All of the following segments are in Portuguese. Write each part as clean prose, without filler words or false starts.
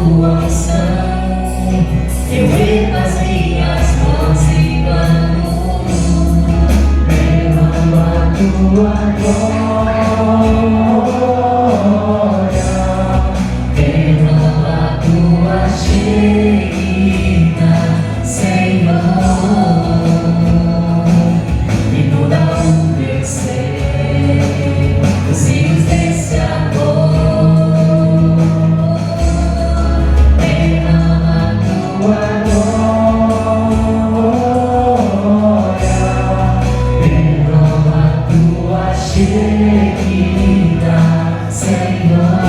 tua unção, eu ergo as minhas mãos e clamo, derrama a tua glória, derrama a tua Shekinah, Senhor, inunda o meu ser, os rios desse amor. Derrama a tua glória, derrama a tua Shekinah, Senhor,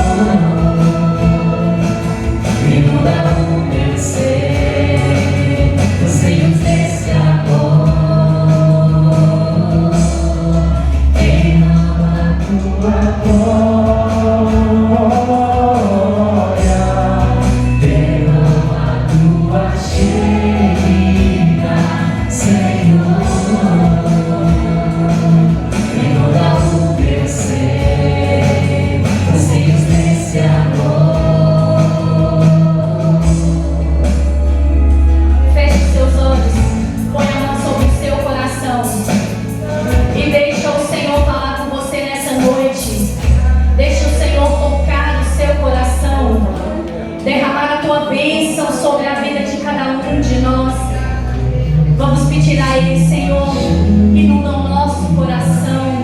inunda o meu ser, os rios desse amor. Derrama a tua glória, derrama a tua Shekinah, Senhor, inunda o meu ser, os rios desse amor. Feche seus olhos, põe a mão sobre o seu coração e deixa o Senhor falar com você nessa noite. Deixa o Senhor tocar o seu coração, derramar a tua bênção sobre a vida de cada um de nós. Vamos pedir a Ele: Senhor, inunda o nosso coração,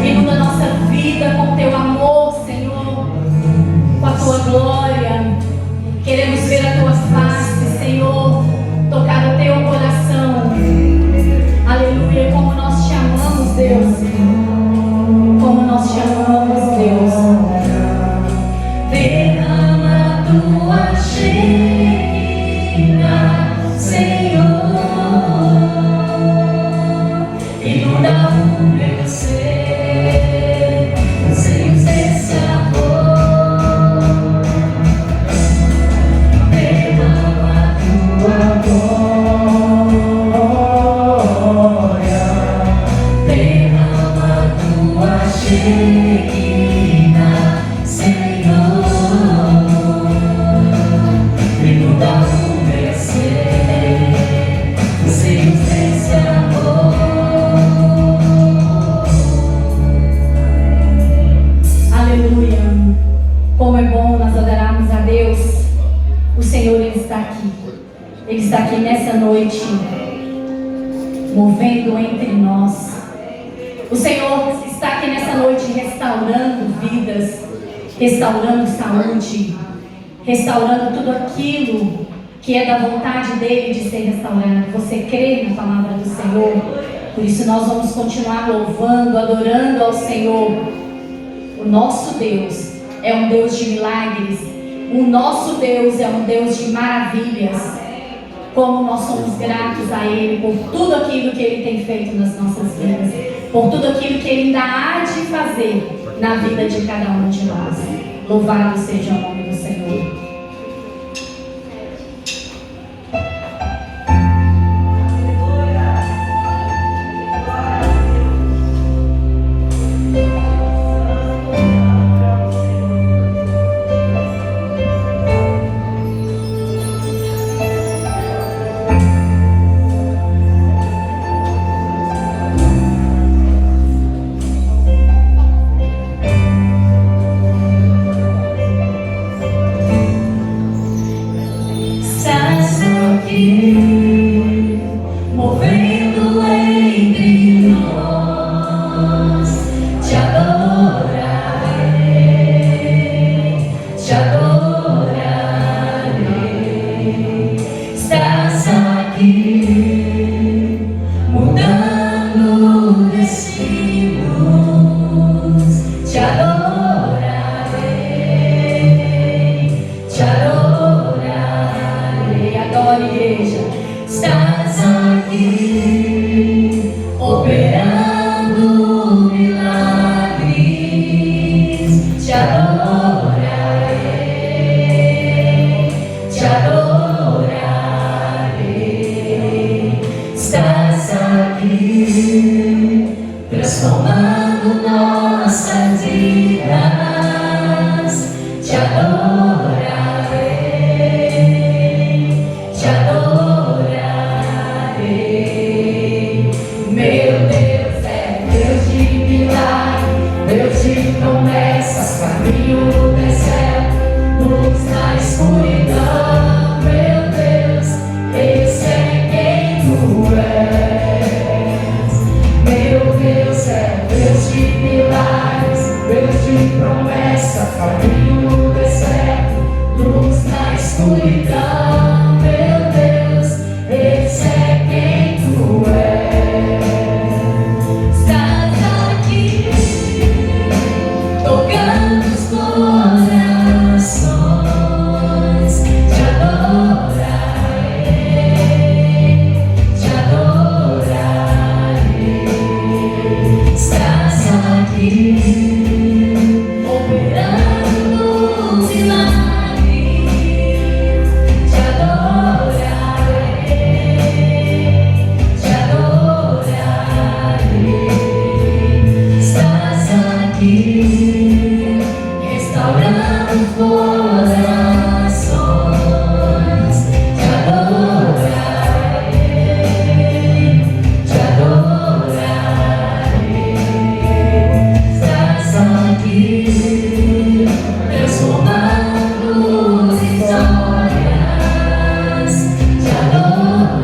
inunda a nossa vida com teu amor, Senhor, com a tua glória. Queremos ver a tua face, Senhor, tocar o teu coração. Aleluia, como nós te amamos, Deus. Como nós te amamos, Deus. Derrama a tua Shekinah, Senhor, inunda o meu ser, os rios desse amor. Derrama a tua glória, derrama a tua Shekinah, Senhor, inunda o meu ser, os rios desse amor. Aleluia. Como é bom nós adorarmos a Deus. O Senhor, Ele está aqui. Ele está aqui nessa noite, movendo entre nós. O Senhor está aqui nessa noite restaurando vidas, restaurando saúde, restaurando tudo aquilo que é da vontade dEle de ser restaurado. Você crê na palavra do Senhor? Por isso nós vamos continuar louvando, adorando ao Senhor. O nosso Deus é um Deus de milagres. O nosso Deus é um Deus de maravilhas. Como nós somos gratos a Ele por tudo aquilo que Ele tem feito nas nossas vidas, por tudo aquilo que Ele ainda há de fazer na vida de cada um de nós. Louvado seja o nome do Senhor. Movendo entre nós, te adorarei, te adorarei. Estás aqui, mudando destinos, te adorarei, te adorarei. Adore, igreja. Estás aqui, operando milagres, te adorarei, te adorarei. Estás aqui, transformando nossas vidas, te adorarei. deserto, luz na escuridão. Meu Deus, esse é quem tu és. Meu Deus é Deus de milagres, Deus de promessa, caminho no deserto, luz na escuridão. Meu Deus, esse é quem tu és. Estás aqui, tocando os corações, te adorarei, te adorarei. Estás aqui, operando os milagres, te adorarei, te adorarei. Estás aqui, restaurando corações, te adorarei, te adorarei. Estás aqui, transformando histórias, te adorarei,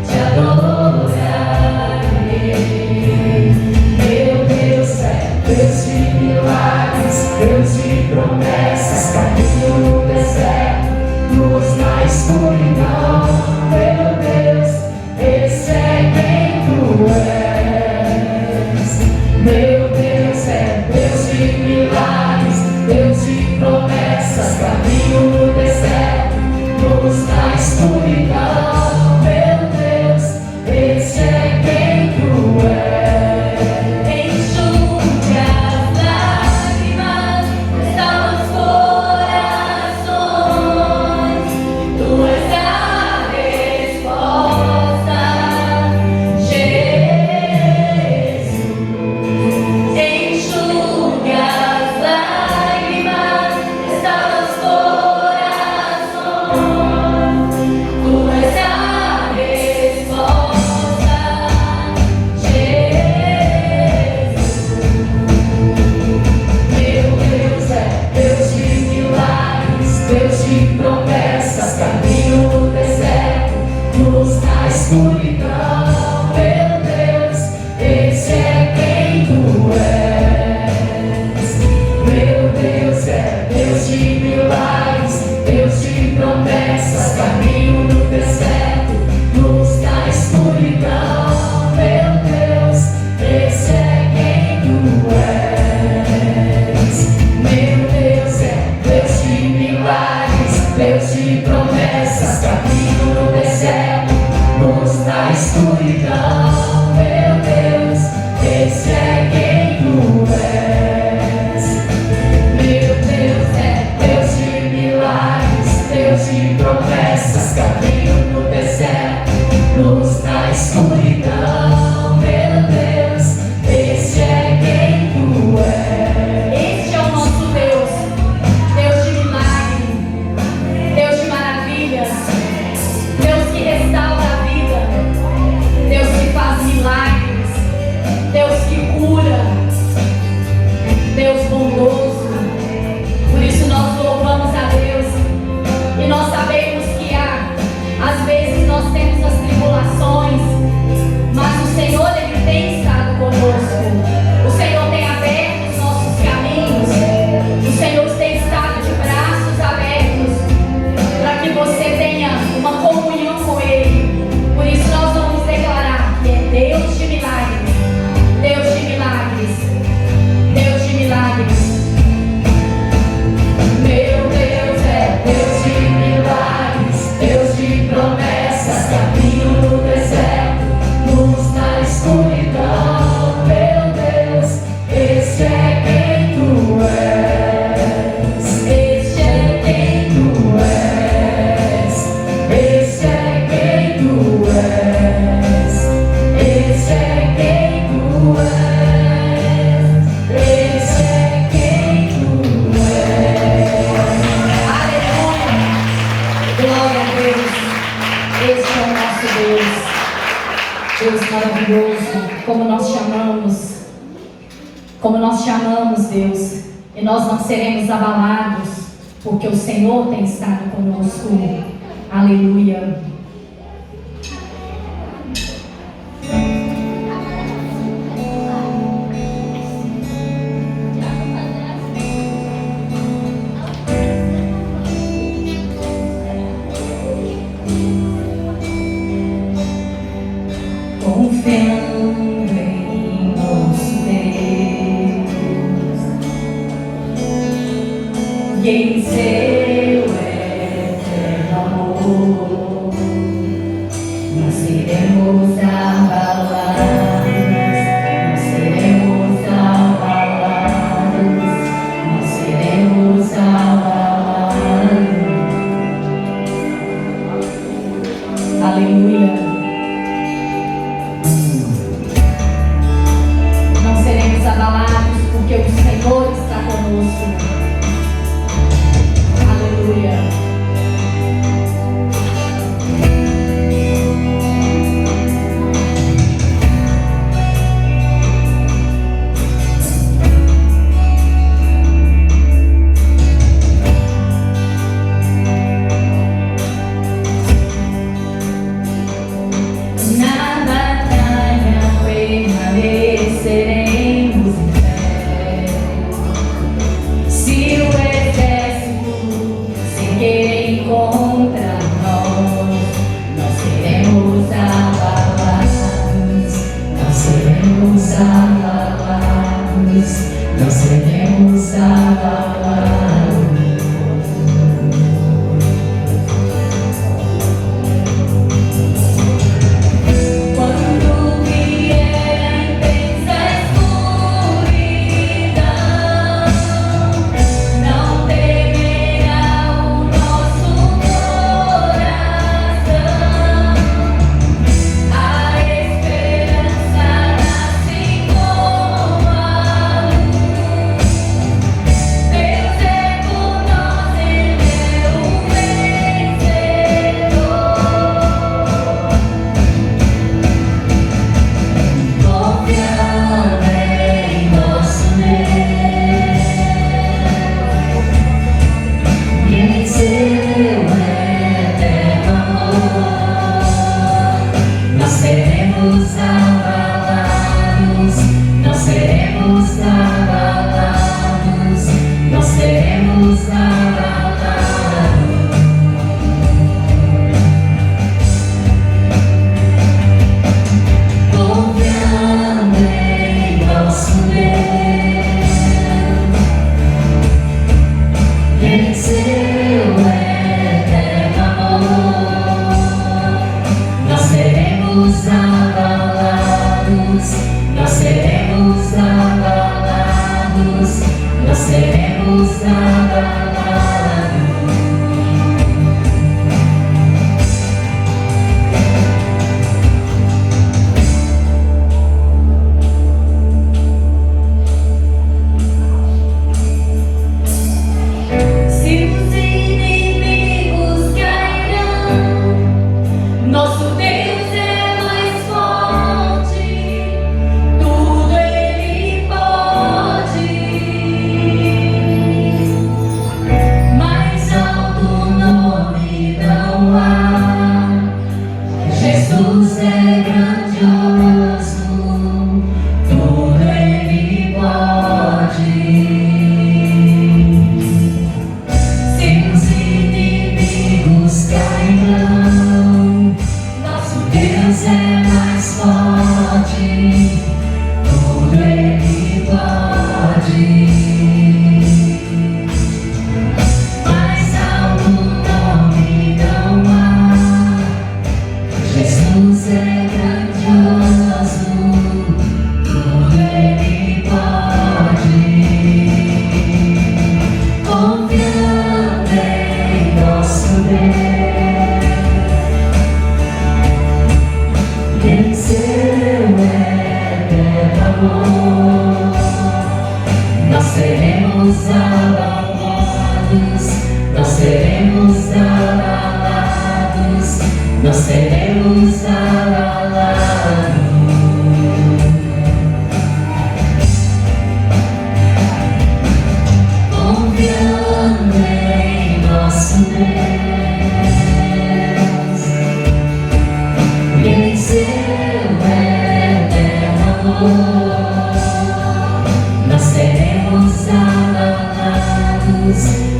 te adorarei. Meu Deus é Deus de milagres, Deus de promessas, caminho no deserto, luz na escuridão. Meu Deus, esse é quem tu és. Meu Deus é Deus de milagres, Deus de promessas, caminho no deserto, luz na escuridão. Meu Deus, esse é quem tu és. Enxuga as lágrimas, restaura os corações, tu és a resposta, Jesus. Enxuga as lágrimas, restaura os corações, tu és a resposta, Jesus. Meu Deus é Deus de milagres, Deus de promessas, caminho no deserto, luz na escuridão. Meu Deus, esse é quem tu és. Meu Deus é Deus de milagres, Deus de promessas, caminho no deserto, luz na escuridão. Meu Deus, esse é quem tu és. Meu Deus é Deus de milagres, Deus de promessas, caminho no deserto, luz na escuridão. Meu Deus, esse é quem tu és. Meu Deus é Deus de milagres, Deus de promessas, caminho no deserto, luz na escuridão. Meu Deus, esse é quem tu és. Este é o nosso Deus, Deus de milagre, Deus de maravilhas, Deus que restaura a vida, Deus que faz milagres, Deus que cura, Deus bondoso. Por isso nós louvamos a Deus e nós sabemos que às vezes nós temos as tribulações, mas o Senhor Ele tem estado conosco. O Senhor tem aberto os nossos caminhos. O Senhor tem estado de braços abertos para que você tenha uma comunhão com Ele. Por isso nós vamos declarar que é Deus de milagres, Deus de milagres, Deus de milagres. Meu Deus é Deus de milagres, Deus de promessas, caminho no deserto, luz na escuridão. Meu Deus, esse é quem tu és. Esse é quem tu és. Esse é quem tu és. Esse é quem tu és. Esse é quem tu és. Aleluia! Glória a Deus! Este é o nosso Deus. Deus maravilhoso, como nós chamamos como nós te amamos, Deus, e nós não seremos abalados, porque o Senhor tem estado conosco. Aleluia. Confiando em nosso Deus e em seu eterno amor, não seremos abalados, não seremos abalados, não seremos abalados. Aleluia. Abalados, porque o Senhor está conosco. Aleluia. Na batalha permanecerei. Contra nós, não seremos abalados, não seremos abalados, não seremos abalados. Quando vier a intensa escuridão, não temerá o nosso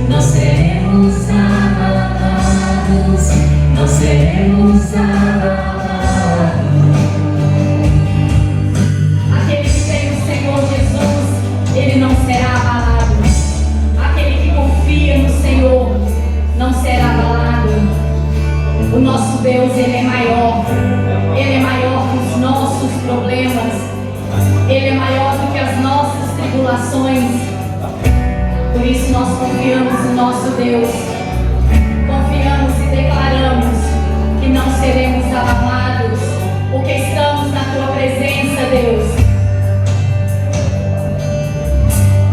não seremos abalados, não seremos abalados. Aquele que tem o Senhor Jesus, ele não será abalado. Aquele que confia no Senhor não será abalado. O nosso Deus, ele é maior. Ele é maior que os nossos problemas. Ele é maior do que as nossas tribulações. Por isso nós confiamos no nosso Deus. Confiamos e declaramos que não seremos abalados, porque estamos na tua presença, Deus.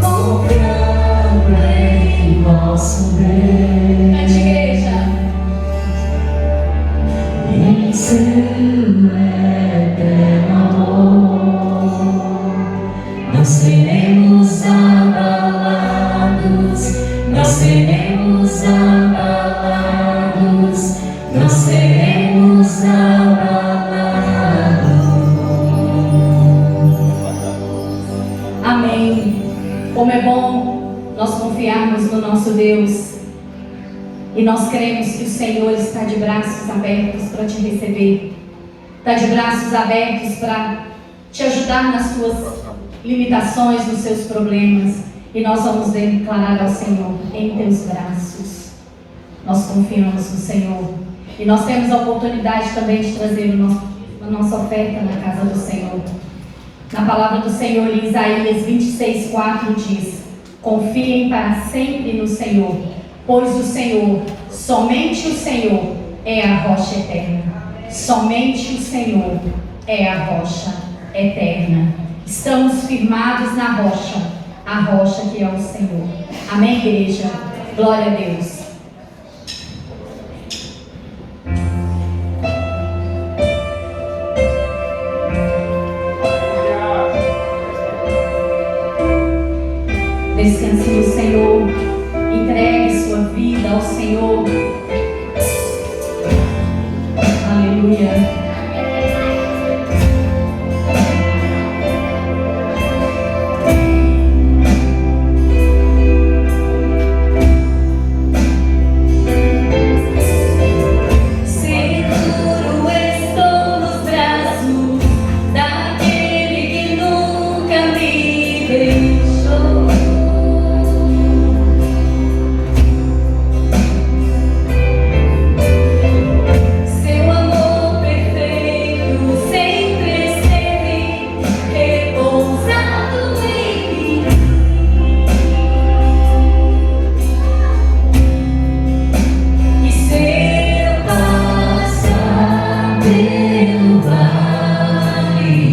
Confiando em nosso Deus, Cante, igreja. em seu eterno amor, não seremos abalados, não seremos abalados, não seremos abalados. Amém. Como é bom nós confiarmos no nosso Deus. E nós cremos que o Senhor está de braços abertos para te receber. Está de braços abertos para te ajudar nas suas limitações, nos seus problemas. E nós vamos declarar ao Senhor: em teus braços. Nós confiamos no Senhor. E nós temos a oportunidade também de trazer a nossa oferta na casa do Senhor. Na palavra do Senhor, em Isaías 26:4 diz: confiem para sempre no Senhor, pois o Senhor, somente o Senhor, é a rocha eterna. Somente o Senhor é a rocha eterna. Estamos firmados na rocha, a rocha que é o Senhor. Amém, igreja? Glória a Deus. Descanse no Senhor, entregue sua vida ao Senhor. Aleluia. Seguro estou nos braços daquele que nunca me deixou. Seu amor perfeito sempre esteve repousado em mim. E se eu passar pelo vale,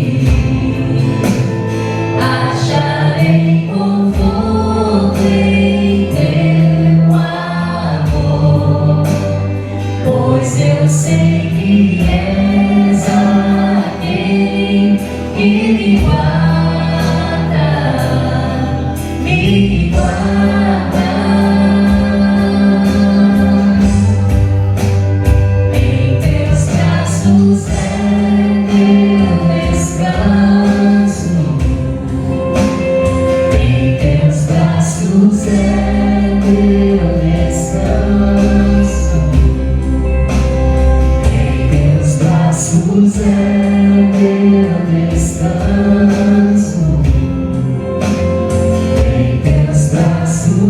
acharei conforto em teu amor, pois eu sei que és aquele que me guarda, me guarda. Em teus braços é meu descanso. Em teus braços é meu descanso. Em teus braços é meu descanso. Em teus braços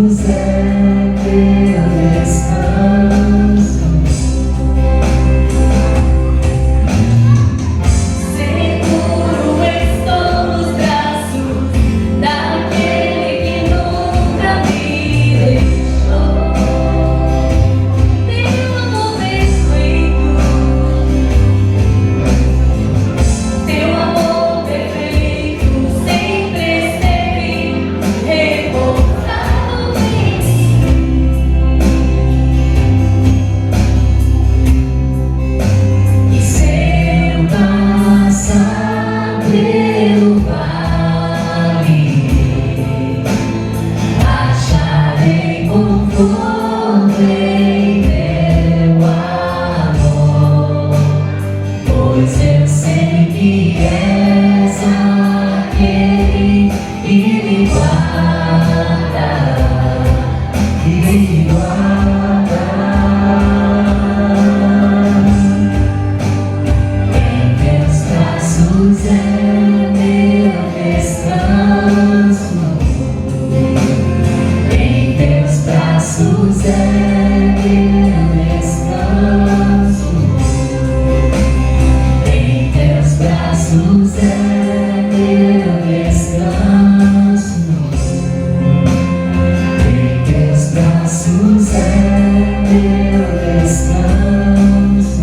braços é meu descanso.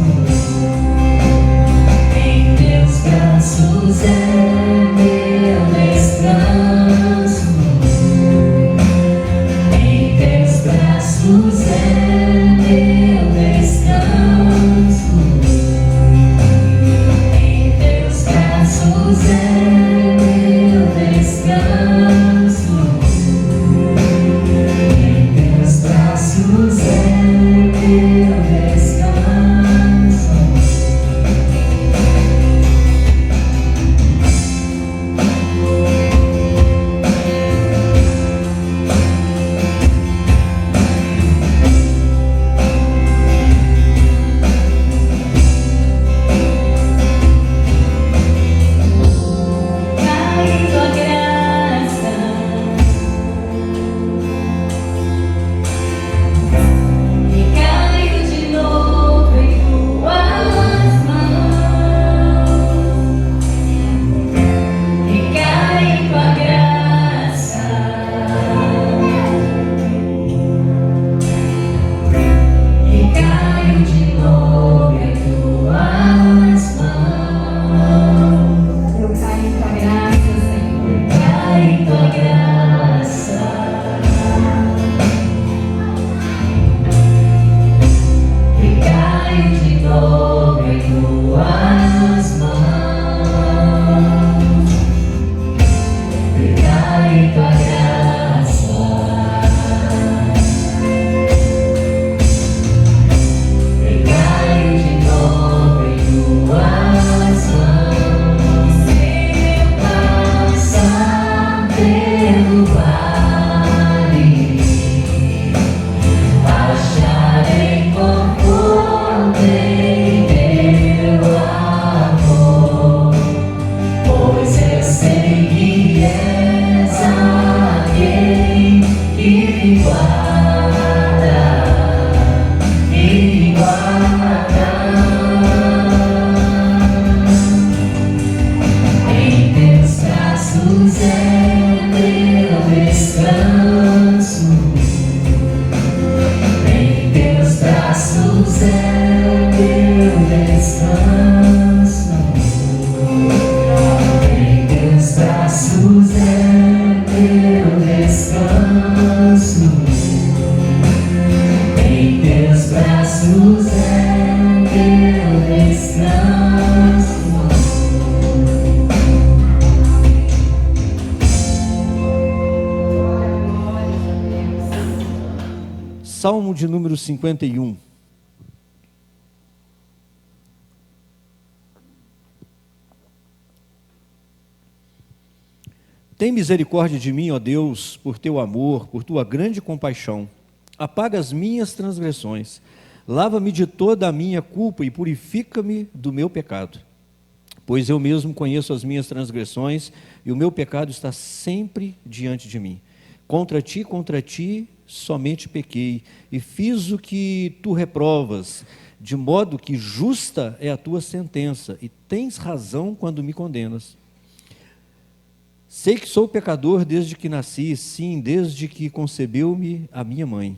Em teus braços é meu descanso. Em teus braços é meu descanso. Em teus braços é meu descanso. Em teus braços é meu descanso. Cai tua graça, e caio de novo em tuas mãos, e cai tua graça, e caio de novo em tuas mãos. Eu caio em tua graça, Senhor. Caio em tua graça. E caio de novo em tuas mãos. E caio em tua graça. E caio de novo em tuas mãos. Se eu passar pelo vale, acharei conforto em teu amor, pois eu sei que és aquele que me guarda e me guarda. Em teus braços é meu descanso. Em teus braços é meu descanso. Em teus braços é meu descanso. Em teus braços é meu descanso. Salmo de número 51. Tem misericórdia de mim, ó Deus, por teu amor, por tua grande compaixão. Apaga as minhas transgressões. Lava-me de toda a minha culpa e purifica-me do meu pecado. Pois eu mesmo conheço as minhas transgressões e o meu pecado está sempre diante de mim. Contra ti, somente pequei e fiz o que tu reprovas, de modo que justa é a tua sentença e tens razão quando me condenas. Sei que sou pecador desde que nasci, sim, desde que concebeu-me a minha mãe.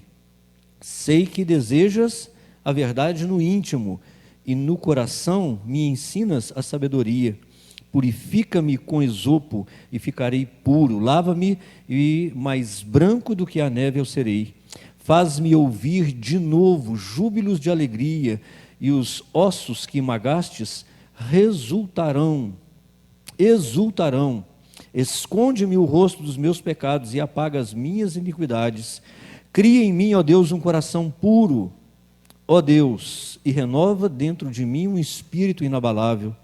Sei que desejas a verdade no íntimo e no coração me ensinas a sabedoria. Purifica-me com esopo e ficarei puro. Lava-me e mais branco do que a neve eu serei. Faz-me ouvir de novo júbilos de alegria e os ossos que magastes exultarão. Esconde-me o rosto dos meus pecados e apaga as minhas iniquidades. Cria em mim, ó Deus, um coração puro, ó Deus, e renova dentro de mim um espírito inabalável.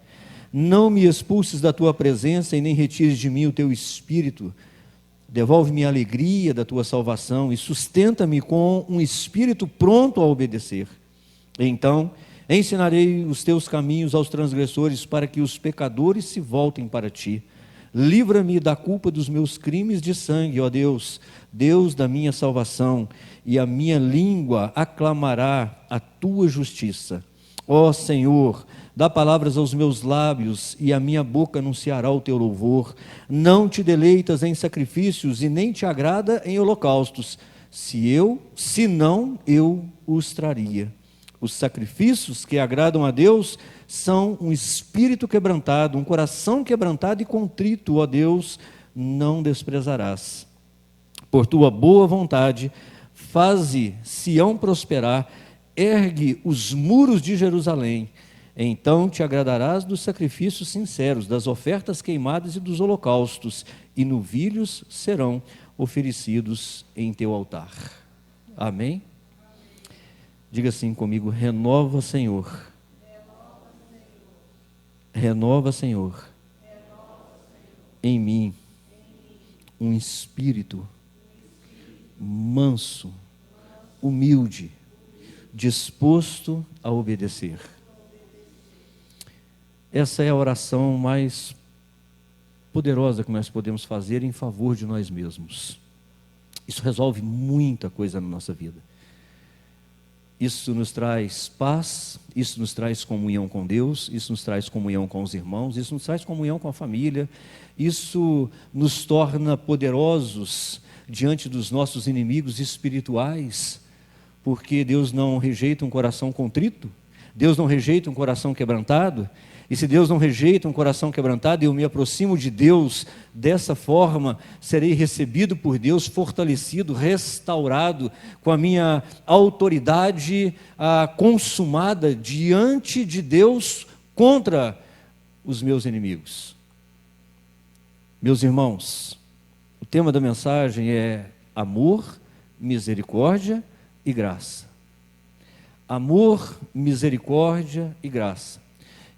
Não me expulses da tua presença e nem retires de mim o teu espírito. Devolve-me a alegria da tua salvação e sustenta-me com um espírito pronto a obedecer. Então ensinarei os teus caminhos aos transgressores, para que os pecadores se voltem para ti. Livra-me da culpa dos meus crimes de sangue, ó Deus, Deus da minha salvação, e a minha língua aclamará a tua justiça. Ó Senhor, dá palavras aos meus lábios, e a minha boca anunciará o teu louvor. Não te deleitas em sacrifícios, e nem te agrada em holocaustos. Se não, eu os traria. Os sacrifícios que agradam a Deus são um espírito quebrantado, um coração quebrantado e contrito, ó Deus, não desprezarás. Por tua boa vontade, faze Sião prosperar, ergue os muros de Jerusalém. Então te agradarás dos sacrifícios sinceros, das ofertas queimadas e dos holocaustos, e novilhos serão oferecidos em teu altar. Amém? Diga assim comigo: renova, Senhor. Renova, Senhor, em mim um espírito manso, humilde, disposto a obedecer. Essa é a oração mais poderosa que nós podemos fazer em favor de nós mesmos. Isso resolve muita coisa na nossa vida. Isso nos traz paz, isso nos traz comunhão com Deus, isso nos traz comunhão com os irmãos, isso nos traz comunhão com a família, isso nos torna poderosos diante dos nossos inimigos espirituais, porque Deus não rejeita um coração contrito, Deus não rejeita um coração quebrantado. E se Deus não rejeita um coração quebrantado, eu me aproximo de Deus dessa forma, serei recebido por Deus, fortalecido, restaurado, com a minha autoridade consumada diante de Deus contra os meus inimigos. Meus irmãos, o tema da mensagem é amor, misericórdia e graça. Amor, misericórdia e graça.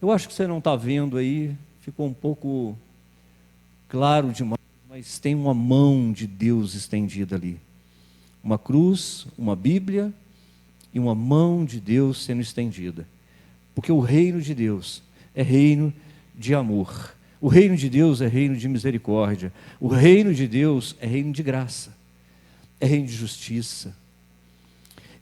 Eu acho que você não está vendo aí, ficou um pouco claro demais, mas tem uma mão de Deus estendida ali. Uma cruz, uma Bíblia e uma mão de Deus sendo estendida. Porque o reino de Deus é reino de amor. O reino de Deus é reino de misericórdia. O reino de Deus é reino de graça. É reino de justiça.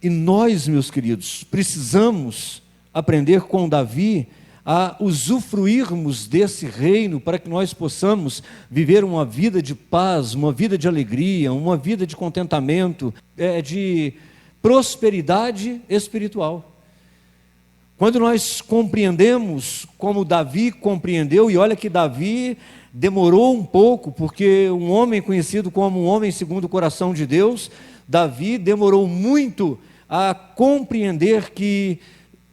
E nós, meus queridos, precisamos aprender com Davi a usufruirmos desse reino para que nós possamos viver uma vida de paz, uma vida de alegria, uma vida de contentamento, de prosperidade espiritual. Quando nós compreendemos como Davi compreendeu, e olha que Davi demorou um pouco, porque um homem conhecido como um homem segundo o coração de Deus, Davi demorou muito a compreender que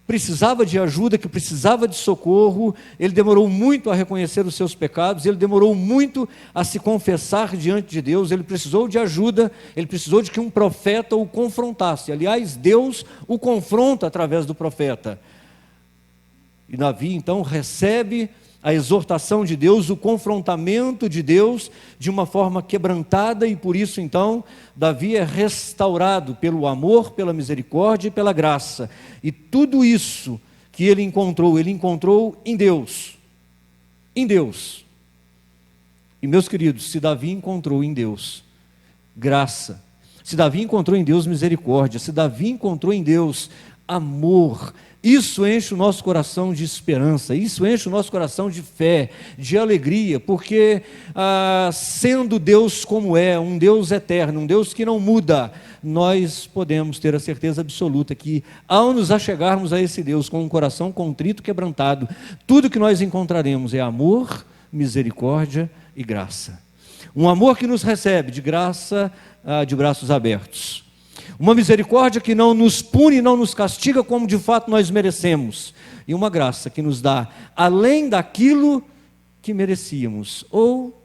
precisava de ajuda, que precisava de socorro. Ele demorou muito a reconhecer os seus pecados, ele demorou muito a se confessar diante de Deus, ele precisou de ajuda, ele precisou de que um profeta o confrontasse. Aliás, Deus o confronta através do profeta. E Davi então recebe a exortação de Deus, o confrontamento de Deus de uma forma quebrantada, e por isso então Davi é restaurado pelo amor, pela misericórdia e pela graça. E tudo isso que ele encontrou em Deus. Em Deus. E meus queridos, se Davi encontrou em Deus graça, se Davi encontrou em Deus misericórdia, se Davi encontrou em Deus amor, isso enche o nosso coração de esperança, isso enche o nosso coração de fé, de alegria, porque sendo Deus como é, um Deus eterno, um Deus que não muda, nós podemos ter a certeza absoluta que ao nos achegarmos a esse Deus com um coração contrito, quebrantado, tudo que nós encontraremos é amor, misericórdia e graça. Um amor que nos recebe de graça, de braços abertos. Uma misericórdia que não nos pune, não nos castiga como de fato nós merecemos. E uma graça que nos dá além daquilo que merecíamos, ou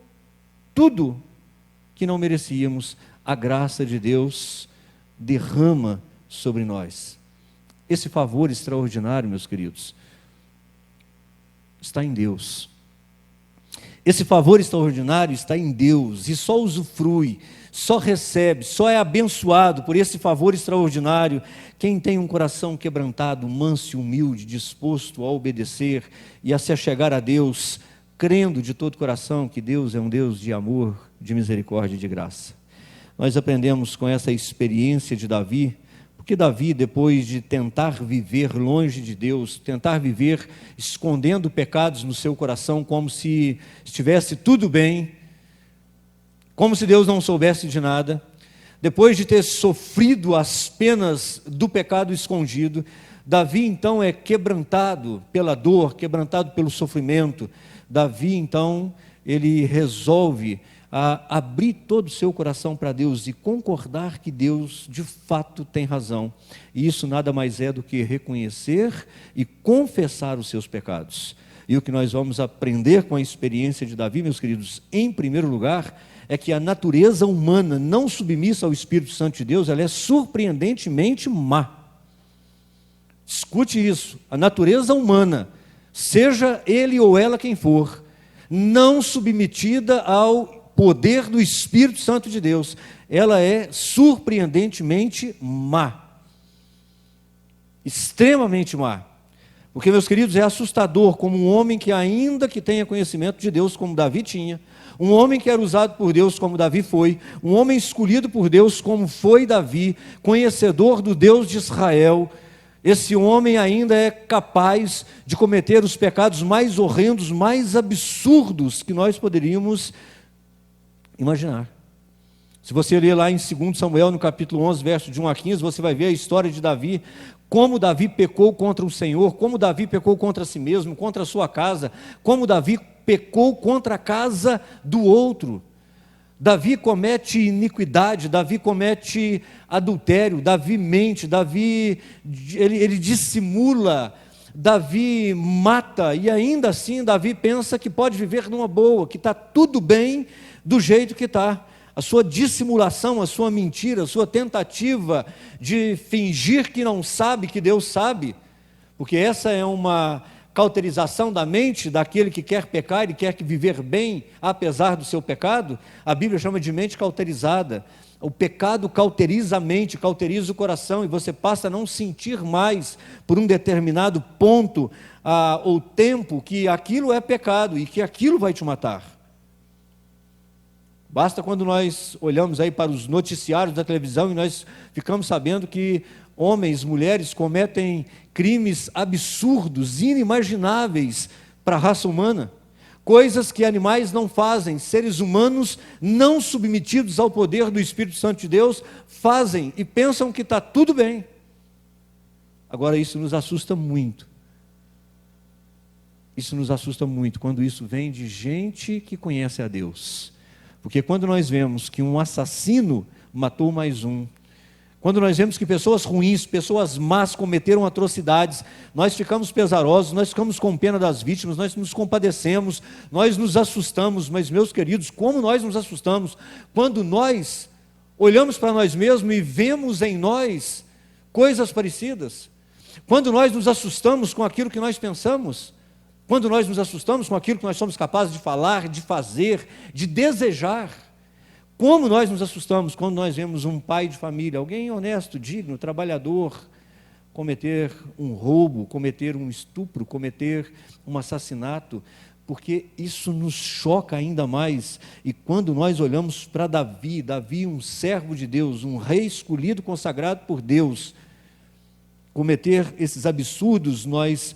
tudo que não merecíamos, a graça de Deus derrama sobre nós. Esse favor extraordinário, meus queridos, está em Deus. Esse favor extraordinário está em Deus, e só usufrui, só recebe, só é abençoado por esse favor extraordinário quem tem um coração quebrantado, manso e humilde, disposto a obedecer e a se achegar a Deus, crendo de todo o coração que Deus é um Deus de amor, de misericórdia e de graça. Nós aprendemos com essa experiência de Davi, porque Davi, depois de tentar viver longe de Deus, tentar viver escondendo pecados no seu coração, como se estivesse tudo bem, como se Deus não soubesse de nada, Depois de ter sofrido as penas do pecado escondido, Davi então é quebrantado pela dor, quebrantado pelo sofrimento. Davi então, ele resolve abrir todo o seu coração para Deus e concordar que Deus de fato tem razão. E isso nada mais é do que reconhecer e confessar os seus pecados. E o que nós vamos aprender com a experiência de Davi, meus queridos, em primeiro lugar, é que a natureza humana não submissa ao Espírito Santo de Deus, ela é surpreendentemente má. Escute isso, a natureza humana, seja ele ou ela quem for, não submetida ao poder do Espírito Santo de Deus, ela é surpreendentemente má, extremamente má. Porque, meus queridos, é assustador como um homem que, ainda que tenha conhecimento de Deus, como Davi tinha, um homem que era usado por Deus como Davi foi, um homem escolhido por Deus como foi Davi, conhecedor do Deus de Israel, esse homem ainda é capaz de cometer os pecados mais horrendos, mais absurdos que nós poderíamos imaginar. Se você ler lá em 2 Samuel, no capítulo 11, verso de 1 a 15, você vai ver a história de Davi, como Davi pecou contra o Senhor, como Davi pecou contra si mesmo, contra a sua casa, como Davi pecou contra a casa do outro. Davi comete iniquidade, Davi comete adultério, Davi mente, Davi ele dissimula, Davi mata, e ainda assim Davi pensa que pode viver numa boa, que está tudo bem do jeito que está. A sua dissimulação, a sua mentira, a sua tentativa de fingir que não sabe que Deus sabe, porque essa é uma cauterização da mente daquele que quer pecar e quer viver bem, apesar do seu pecado. A Bíblia chama de mente cauterizada. O pecado cauteriza a mente, cauteriza o coração, e você passa a não sentir mais, por um determinado ponto ou tempo, que aquilo é pecado e que aquilo vai te matar. Basta quando nós olhamos aí para os noticiários da televisão e nós ficamos sabendo que homens, mulheres cometem crimes absurdos, inimagináveis para a raça humana, coisas que animais não fazem, seres humanos não submetidos ao poder do Espírito Santo de Deus fazem e pensam que está tudo bem. Agora isso nos assusta muito. Isso nos assusta muito quando isso vem de gente que conhece a Deus. Porque quando nós vemos que um assassino matou mais um, quando nós vemos que pessoas ruins, pessoas más cometeram atrocidades, nós ficamos pesarosos, nós ficamos com pena das vítimas, nós nos compadecemos, nós nos assustamos. Mas, meus queridos, como nós nos assustamos quando nós olhamos para nós mesmos e vemos em nós coisas parecidas, quando nós nos assustamos com aquilo que nós pensamos, quando nós nos assustamos com aquilo que nós somos capazes de falar, de fazer, de desejar. Como nós nos assustamos quando nós vemos um pai de família, alguém honesto, digno, trabalhador, cometer um roubo, cometer um estupro, cometer um assassinato, porque isso nos choca ainda mais. E quando nós olhamos para Davi, um servo de Deus, um rei escolhido, consagrado por Deus, cometer esses absurdos, nós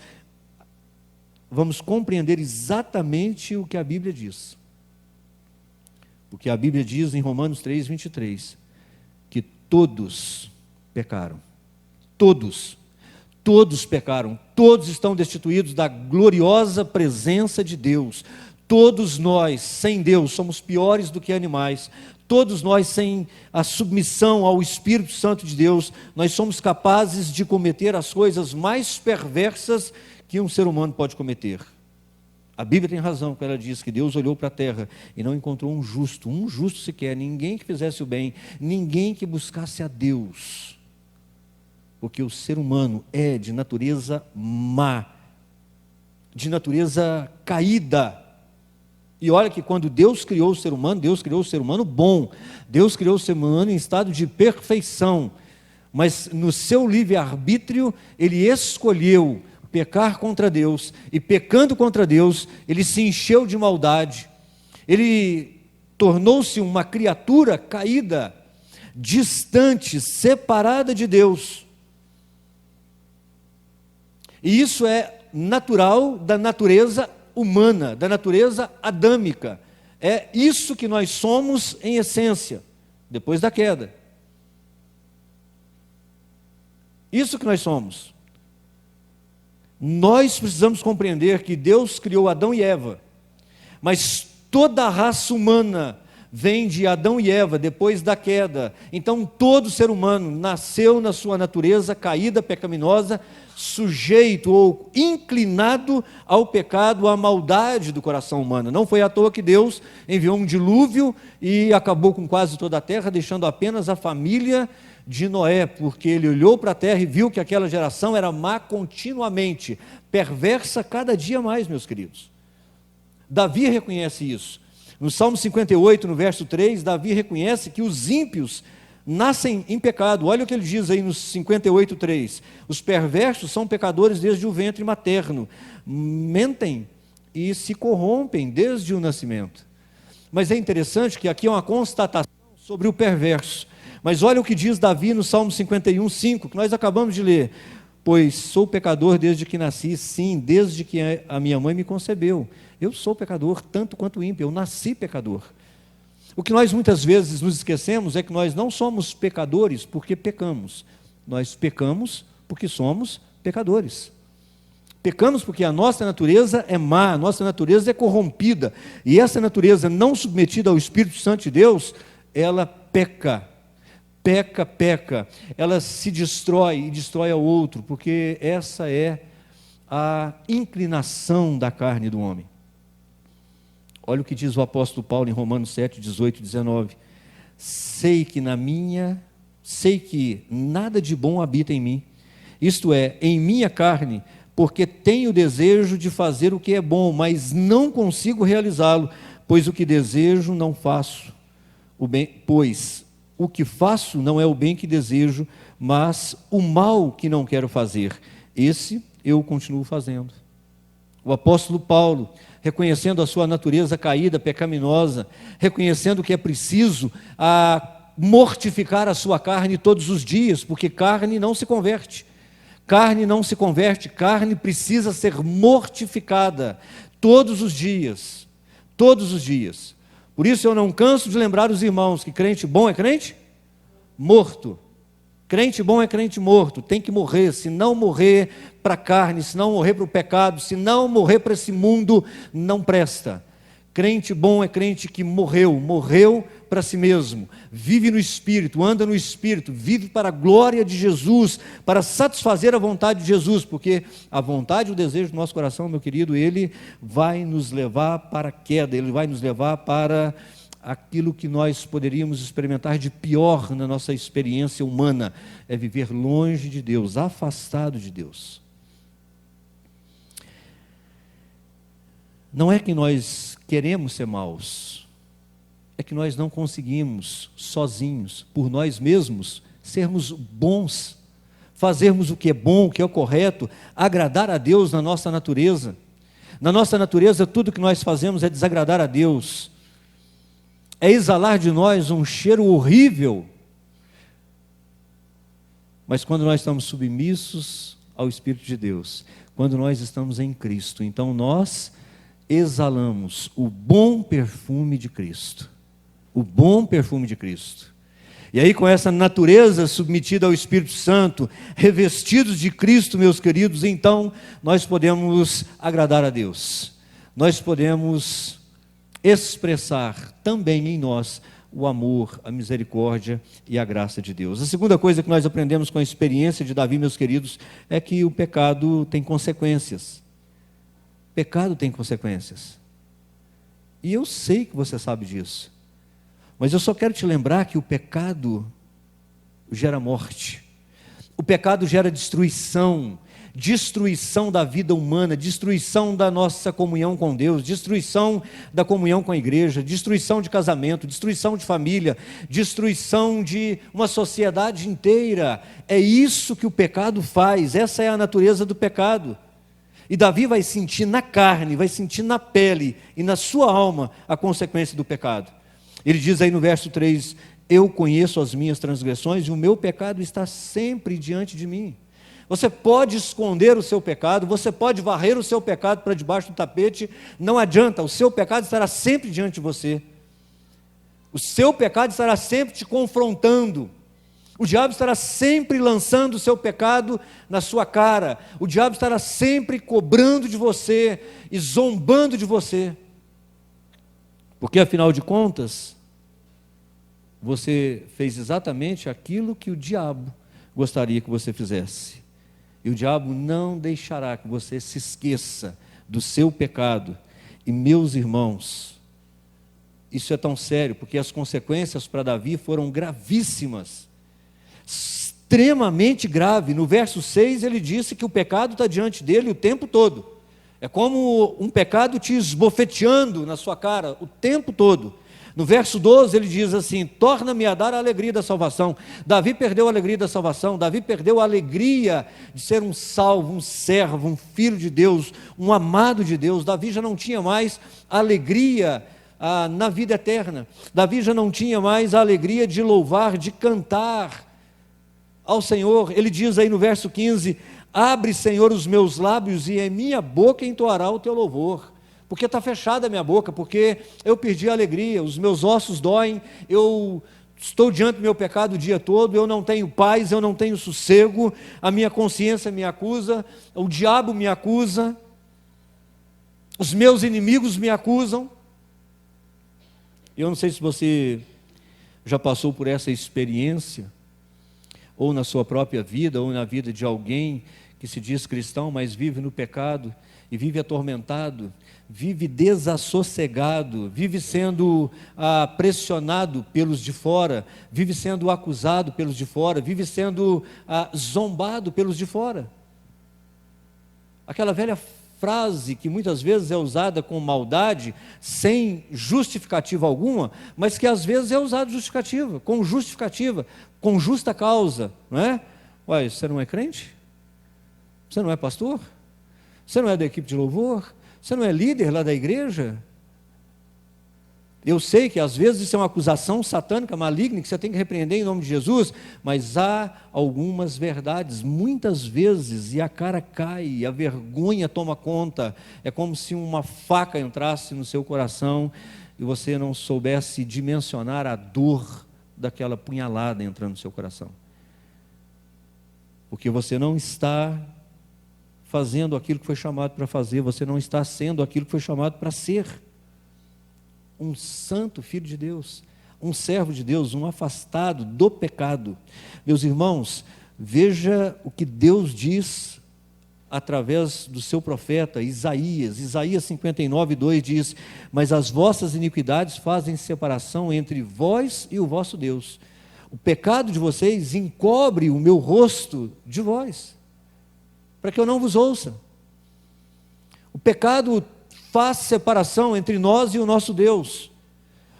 vamos compreender exatamente o que a Bíblia diz. Porque a Bíblia diz em Romanos 3, 23, que todos pecaram. Todos pecaram. Todos estão destituídos da gloriosa presença de Deus. Todos nós, sem Deus, somos piores do que animais. Todos nós, sem a submissão ao Espírito Santo de Deus, nós somos capazes de cometer as coisas mais perversas que um ser humano pode cometer. A Bíblia tem razão quando ela diz que Deus olhou para a terra e não encontrou um justo sequer, ninguém que fizesse o bem, ninguém que buscasse a Deus, porque o ser humano é de natureza má, de natureza caída. E olha que quando Deus criou o ser humano, Deus criou o ser humano bom, Deus criou o ser humano em estado de perfeição, mas no seu livre-arbítrio ele escolheu pecar contra Deus, e pecando contra Deus, ele se encheu de maldade, ele tornou-se uma criatura caída, distante, separada de Deus. E isso é natural da natureza humana, da natureza adâmica. É isso que nós somos em essência, depois da queda. Isso que nós somos. Nós precisamos compreender que Deus criou Adão e Eva, mas toda a raça humana vem de Adão e Eva depois da queda. Então todo ser humano nasceu na sua natureza caída, pecaminosa, sujeito ou inclinado ao pecado, à maldade do coração humano. Não foi à toa que Deus enviou um dilúvio e acabou com quase toda a terra, deixando apenas a família de Noé, porque ele olhou para a terra e viu que aquela geração era má continuamente, perversa cada dia mais, meus queridos. Davi reconhece isso. No Salmo 58, no verso 3, Davi reconhece que os ímpios nascem em pecado. Olha o que ele diz aí no 58, 3. Os perversos são pecadores desde o ventre materno, mentem e se corrompem desde o nascimento. Mas é interessante que aqui é uma constatação sobre o perverso. Mas olha o que diz Davi no Salmo 51, 5, que nós acabamos de ler. Pois sou pecador desde que nasci, sim, desde que a minha mãe me concebeu. Eu sou pecador, tanto quanto ímpio, eu nasci pecador. O que nós muitas vezes nos esquecemos é que nós não somos pecadores porque pecamos. Nós pecamos porque somos pecadores. Pecamos porque a nossa natureza é má, a nossa natureza é corrompida. E essa natureza não submetida ao Espírito Santo de Deus, ela peca. Peca, ela se destrói e destrói ao outro, porque essa é a inclinação da carne do homem. Olha o que diz o apóstolo Paulo em Romanos 7, 18 e 19. Sei que nada de bom habita em mim, isto é, em minha carne, porque tenho desejo de fazer o que é bom, mas não consigo realizá-lo, pois o que desejo não faço, pois o que faço não é o bem que desejo, mas o mal que não quero fazer, esse eu continuo fazendo. O apóstolo Paulo, reconhecendo a sua natureza caída, pecaminosa, reconhecendo que é preciso mortificar a sua carne todos os dias, porque carne não se converte. Carne não se converte, carne precisa ser mortificada todos os dias. Todos os dias. Por isso eu não canso de lembrar os irmãos que crente bom é crente morto. Crente bom é crente morto, tem que morrer. Se não morrer para a carne, se não morrer para o pecado, se não morrer para esse mundo, não presta. Crente bom é crente que morreu para si mesmo, vive no Espírito, anda no Espírito, vive para a glória de Jesus, para satisfazer a vontade de Jesus, porque a vontade e o desejo do nosso coração, meu querido, ele vai nos levar para a queda, ele vai nos levar para aquilo que nós poderíamos experimentar de pior na nossa experiência humana, é viver longe de Deus, afastado de Deus. Não é que nós queremos ser maus, é que nós não conseguimos sozinhos, por nós mesmos, sermos bons, fazermos o que é bom, o que é o correto, agradar a Deus na nossa natureza. Na nossa natureza, tudo que nós fazemos é desagradar a Deus, é exalar de nós um cheiro horrível. Mas quando nós estamos submissos ao Espírito de Deus, quando nós estamos em Cristo, então nós exalamos o bom perfume de Cristo. O bom perfume de Cristo. E aí, com essa natureza submetida ao Espírito Santo, revestidos de Cristo, meus queridos, então nós podemos agradar a Deus. Nós podemos expressar também em nós o amor, a misericórdia e a graça de Deus. A segunda coisa que nós aprendemos com a experiência de Davi, meus queridos, é que o pecado tem consequências. Pecado tem consequências. E eu sei que você sabe disso. Mas eu só quero te lembrar que o pecado gera morte. O pecado gera destruição. Destruição da vida humana, destruição da nossa comunhão com Deus, destruição da comunhão com a igreja, destruição de casamento, destruição de família, destruição de uma sociedade inteira. É isso que o pecado faz, essa é a natureza do pecado. E Davi vai sentir na carne, vai sentir na pele e na sua alma a consequência do pecado. Ele diz aí no verso 3, eu conheço as minhas transgressões e o meu pecado está sempre diante de mim. Você pode esconder o seu pecado, você pode varrer o seu pecado para debaixo do tapete, não adianta, o seu pecado estará sempre diante de você. O seu pecado estará sempre te confrontando. O diabo estará sempre lançando o seu pecado na sua cara. O diabo estará sempre cobrando de você e zombando de você. Porque, afinal de contas, você fez exatamente aquilo que o diabo gostaria que você fizesse. E o diabo não deixará que você se esqueça do seu pecado. E, meus irmãos, isso é tão sério, porque as consequências para Davi foram gravíssimas, extremamente grave. No verso 6 ele disse que o pecado está diante dele o tempo todo. É como um pecado te esbofeteando na sua cara o tempo todo. No verso 12 ele diz assim: torna-me a dar a alegria da salvação. Davi perdeu a alegria da salvação, Davi perdeu a alegria de ser um salvo, um servo, um filho de Deus, um amado de Deus. Davi já não tinha mais alegria na vida eterna. Davi já não tinha mais a alegria de louvar, de cantar ao Senhor. Ele diz aí no verso 15: abre, Senhor, os meus lábios, e em minha boca entoará o teu louvor. Porque está fechada a minha boca, porque eu perdi a alegria, os meus ossos doem, eu estou diante do meu pecado o dia todo, eu não tenho paz, eu não tenho sossego, a minha consciência me acusa, o diabo me acusa, os meus inimigos me acusam. Eu não sei se você já passou por essa experiência, ou na sua própria vida, ou na vida de alguém que se diz cristão, mas vive no pecado, e vive atormentado, vive desassossegado, vive sendo pressionado pelos de fora, vive sendo acusado pelos de fora, vive sendo zombado pelos de fora. Aquela velha frase que muitas vezes é usada com maldade, sem justificativa alguma, mas que às vezes é usada justificativa, com justa causa, não é? Ué, você não é crente? Você não é pastor? Você não é da equipe de louvor? Você não é líder lá da igreja? Eu sei que às vezes isso é uma acusação satânica, maligna, que você tem que repreender em nome de Jesus, mas há algumas verdades, muitas vezes, e a cara cai, a vergonha toma conta, é como se uma faca entrasse no seu coração e você não soubesse dimensionar a dor daquela punhalada entrando no seu coração. Porque você não está fazendo aquilo que foi chamado para fazer, você não está sendo aquilo que foi chamado para ser. Um santo filho de Deus, um servo de Deus, um afastado do pecado. Meus irmãos, veja o que Deus diz através do seu profeta Isaías. Isaías 59:2 diz: mas as vossas iniquidades fazem separação entre vós e o vosso Deus. O pecado de vocês encobre o meu rosto de vós, para que eu não vos ouça. O pecado faz separação entre nós e o nosso Deus.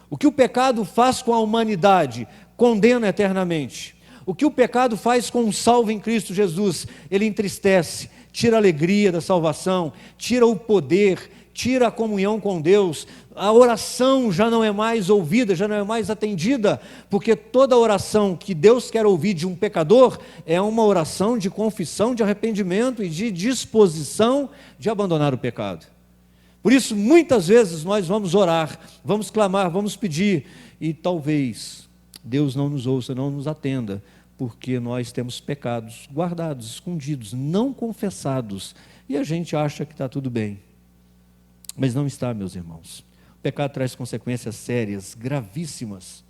O que o pecado faz com a humanidade? Condena eternamente. O que o pecado faz com o salvo em Cristo Jesus? Ele entristece, tira a alegria da salvação, tira o poder, tira a comunhão com Deus. A oração já não é mais ouvida, já não é mais atendida, porque toda oração que Deus quer ouvir de um pecador é uma oração de confissão, de arrependimento e de disposição de abandonar o pecado. Por isso, muitas vezes nós vamos orar, vamos clamar, vamos pedir, e talvez Deus não nos ouça, não nos atenda, porque nós temos pecados guardados, escondidos, não confessados, e a gente acha que está tudo bem. Mas não está, meus irmãos. O pecado traz consequências sérias, gravíssimas.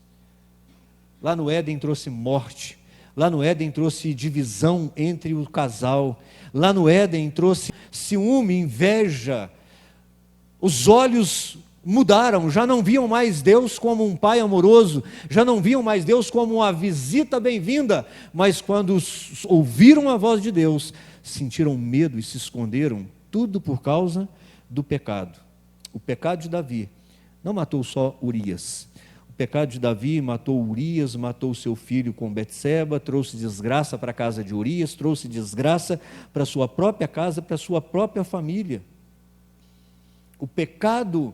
Lá no Éden trouxe morte, lá no Éden trouxe divisão entre o casal, lá no Éden trouxe ciúme, inveja. Os olhos mudaram, já não viam mais Deus como um pai amoroso, já não viam mais Deus como uma visita bem-vinda, mas quando ouviram a voz de Deus, sentiram medo e se esconderam, tudo por causa do pecado. O pecado de Davi não matou só Urias. O pecado de Davi matou Urias, matou seu filho com Betseba, trouxe desgraça para a casa de Urias, trouxe desgraça para a sua própria casa, para a sua própria família. O pecado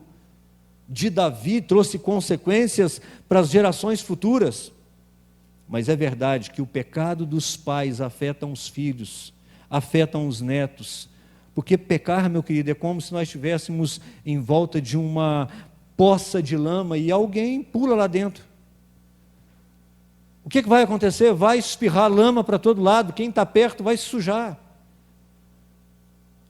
de Davi trouxe consequências para as gerações futuras. Mas é verdade que o pecado dos pais afeta os filhos, afetam os netos. Porque pecar, meu querido, é como se nós estivéssemos em volta de uma poça de lama e alguém pula lá dentro. o que vai acontecer? Vai espirrar lama para todo lado, quem está perto vai se sujar.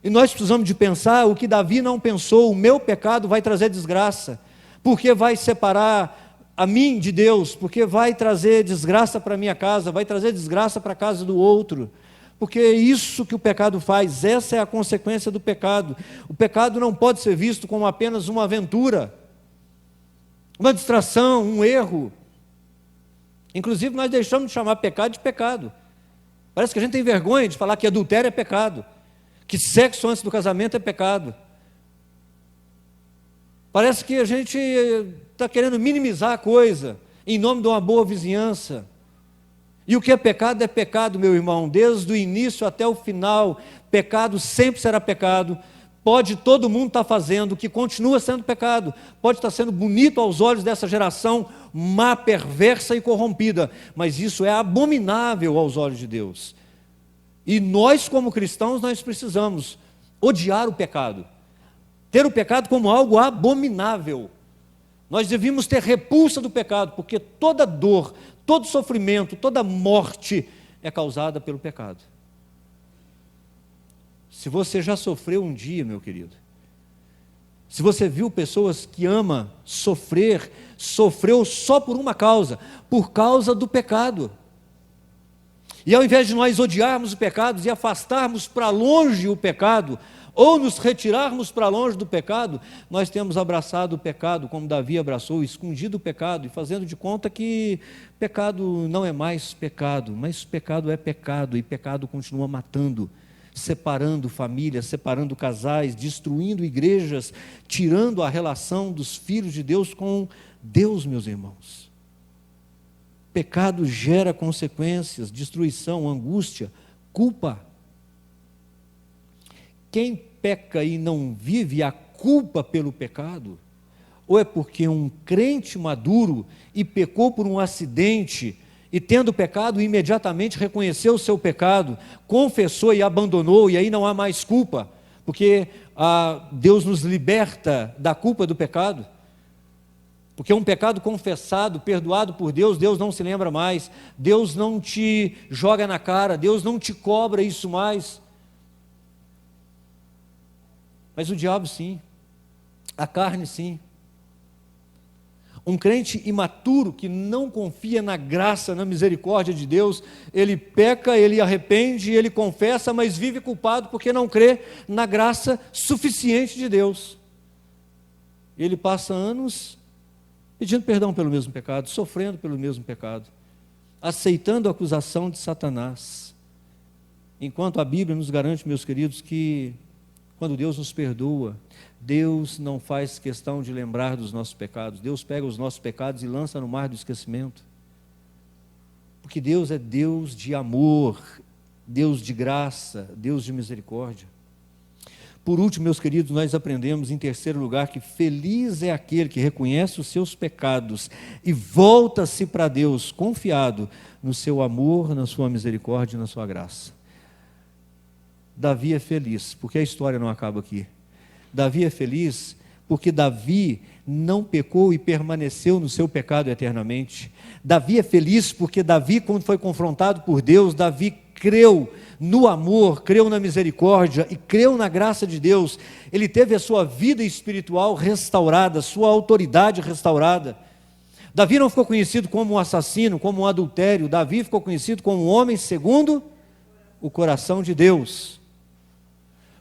E nós precisamos de pensar o que Davi não pensou: o meu pecado vai trazer desgraça, porque vai separar a mim de Deus, porque vai trazer desgraça para a minha casa, vai trazer desgraça para a casa do outro, porque é isso que o pecado faz, essa é a consequência do pecado. O pecado não pode ser visto como apenas uma aventura, uma distração, um erro. Inclusive nós deixamos de chamar pecado de pecado. Parece que a gente tem vergonha de falar que adultério é pecado, que sexo antes do casamento é pecado. Parece que a gente está querendo minimizar a coisa, em nome de uma boa vizinhança. E o que é pecado, meu irmão, desde o início até o final. Pecado sempre será pecado. Pode todo mundo estar fazendo, que continua sendo pecado, pode estar sendo bonito aos olhos dessa geração má, perversa e corrompida, mas isso é abominável aos olhos de Deus. E nós, como cristãos, nós precisamos odiar o pecado, ter o pecado como algo abominável. Nós devíamos ter repulsa do pecado, porque toda dor, todo sofrimento, toda morte é causada pelo pecado. Se você já sofreu um dia, meu querido, se você viu pessoas que ama sofrer, sofreu só por uma causa, por causa do pecado. E ao invés de nós odiarmos o pecado e afastarmos para longe o pecado, ou nos retirarmos para longe do pecado, nós temos abraçado o pecado, como Davi abraçou, escondido o pecado, e fazendo de conta que pecado não é mais pecado, mas pecado é pecado, e pecado continua matando, separando famílias, separando casais, destruindo igrejas, tirando a relação dos filhos de Deus com Deus, meus irmãos. Pecado gera consequências, destruição, angústia, culpa. Quem peca e não vive a culpa pelo pecado, ou é porque um crente maduro e pecou por um acidente, e tendo pecado, imediatamente reconheceu o seu pecado, confessou e abandonou, e aí não há mais culpa, porque Deus nos liberta da culpa do pecado, porque um pecado confessado, perdoado por Deus, Deus não se lembra mais, Deus não te joga na cara, Deus não te cobra isso mais, mas o diabo sim, a carne sim. Um crente imaturo que não confia na graça, na misericórdia de Deus, ele peca, ele arrepende, ele confessa, mas vive culpado porque não crê na graça suficiente de Deus. Ele passa anos pedindo perdão pelo mesmo pecado, sofrendo pelo mesmo pecado, aceitando a acusação de Satanás. Enquanto a Bíblia nos garante, meus queridos, que quando Deus nos perdoa, Deus não faz questão de lembrar dos nossos pecados. Deus pega os nossos pecados e lança no mar do esquecimento. Porque Deus é Deus de amor, Deus de graça, Deus de misericórdia. Por último, meus queridos, nós aprendemos em terceiro lugar que feliz é aquele que reconhece os seus pecados e volta-se para Deus, confiado no seu amor, na sua misericórdia e na sua graça. Davi é feliz, porque a história não acaba aqui. Davi é feliz porque Davi não pecou e permaneceu no seu pecado eternamente. Davi é feliz porque Davi, quando foi confrontado por Deus, Davi creu no amor, creu na misericórdia e creu na graça de Deus. Ele teve a sua vida espiritual restaurada, sua autoridade restaurada. Davi não ficou conhecido como um assassino, como um adultério. Davi ficou conhecido como um homem segundo o coração de Deus.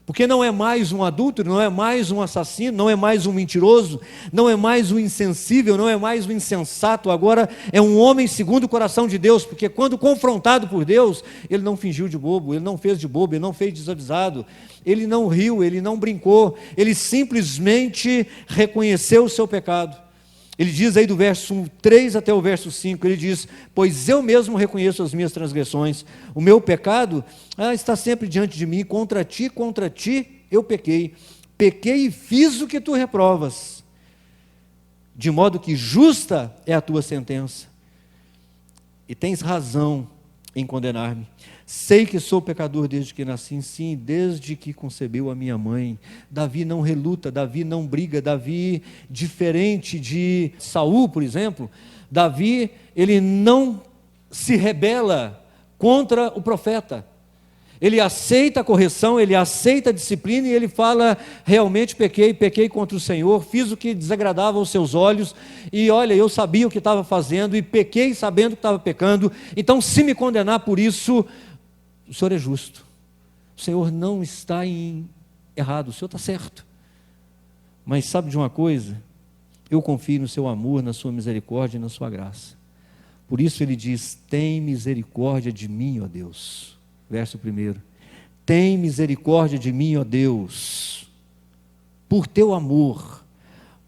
Porque não é mais um adúltero, não é mais um assassino, não é mais um mentiroso, não é mais um insensível, não é mais um insensato, agora é um homem segundo o coração de Deus, porque quando confrontado por Deus, ele não fingiu de bobo, ele não fez de bobo, ele não fez desavisado, ele não riu, ele não brincou, ele simplesmente reconheceu o seu pecado. Ele diz aí do verso 3 até o verso 5, ele diz: pois eu mesmo reconheço as minhas transgressões, o meu pecado está sempre diante de mim, contra ti eu pequei e fiz o que tu reprovas, de modo que justa é a tua sentença, e tens razão em condenar-me. Sei que sou pecador desde que nasci, sim, desde que concebeu a minha mãe. Davi não reluta, Davi não briga, Davi, diferente de Saul, por exemplo, Davi, ele não se rebela contra o profeta. Ele aceita a correção, ele aceita a disciplina e ele fala: realmente pequei contra o Senhor, fiz o que desagradava aos seus olhos, e olha, eu sabia o que estava fazendo, e pequei sabendo que estava pecando, então se me condenar por isso, o Senhor é justo, o Senhor não está errado, o Senhor está certo. Mas sabe de uma coisa? Eu confio no seu amor, na sua misericórdia e na sua graça. Por isso ele diz: tem misericórdia de mim, ó Deus. Verso 1: tem misericórdia de mim, ó Deus, por teu amor,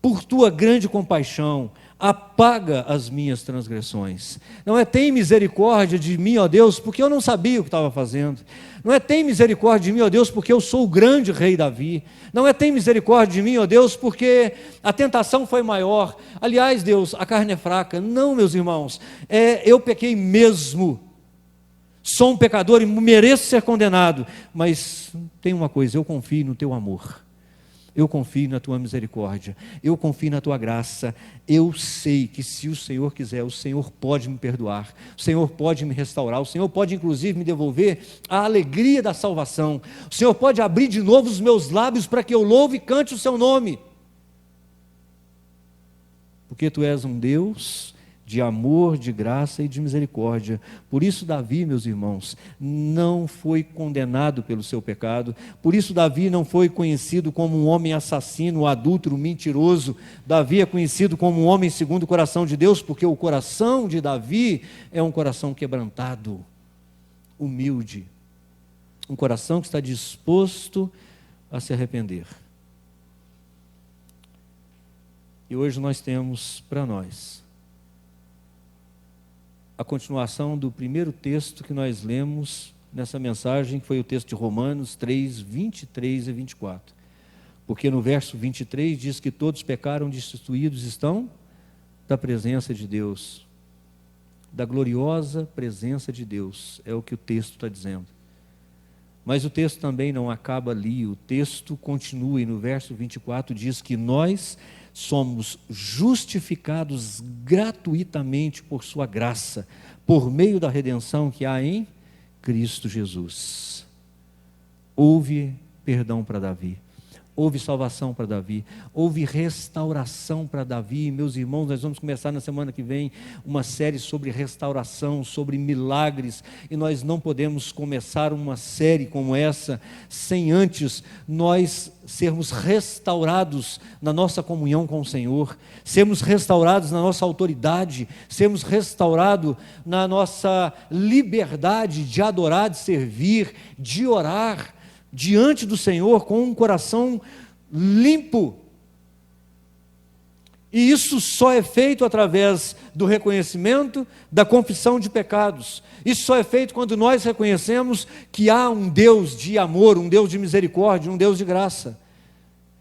por tua grande compaixão, apaga as minhas transgressões. Não é tem misericórdia de mim, ó Deus, porque eu não sabia o que estava fazendo. Não é tem misericórdia de mim, ó Deus, porque eu sou o grande rei Davi. Não é tem misericórdia de mim, ó Deus, porque a tentação foi maior. Aliás, Deus, a carne é fraca. Não, meus irmãos, eu pequei mesmo. Sou um pecador e mereço ser condenado, mas tem uma coisa: eu confio no teu amor, eu confio na tua misericórdia, eu confio na tua graça. Eu sei que se o Senhor quiser, o Senhor pode me perdoar, o Senhor pode me restaurar, o Senhor pode inclusive me devolver a alegria da salvação, o Senhor pode abrir de novo os meus lábios para que eu louve e cante o seu nome, porque tu és um Deus de amor, de graça e de misericórdia. Por isso Davi, meus irmãos, não foi condenado pelo seu pecado. Por isso Davi não foi conhecido como um homem assassino, adúltero, mentiroso. Davi é conhecido como um homem segundo o coração de Deus, porque o coração de Davi é um coração quebrantado, humilde, um coração que está disposto a se arrepender. E hoje nós temos para nós a continuação do primeiro texto que nós lemos nessa mensagem, que foi o texto de Romanos 3, 23 e 24. Porque no verso 23 diz que todos pecaram, destituídos estão da presença de Deus, da gloriosa presença de Deus, é o que o texto está dizendo. Mas o texto também não acaba ali, o texto continua e no verso 24 diz que nós somos justificados gratuitamente por sua graça, por meio da redenção que há em Cristo Jesus. Houve perdão para Davi, houve salvação para Davi, houve restauração para Davi. Meus irmãos, nós vamos começar na semana que vem uma série sobre restauração, sobre milagres, e nós não podemos começar uma série como essa sem antes nós sermos restaurados na nossa comunhão com o Senhor, sermos restaurados na nossa autoridade, sermos restaurados na nossa liberdade de adorar, de servir, de orar diante do Senhor com um coração limpo. E isso só é feito através do reconhecimento, da confissão de pecados. Isso só é feito quando nós reconhecemos que há um Deus de amor, um Deus de misericórdia, um Deus de graça.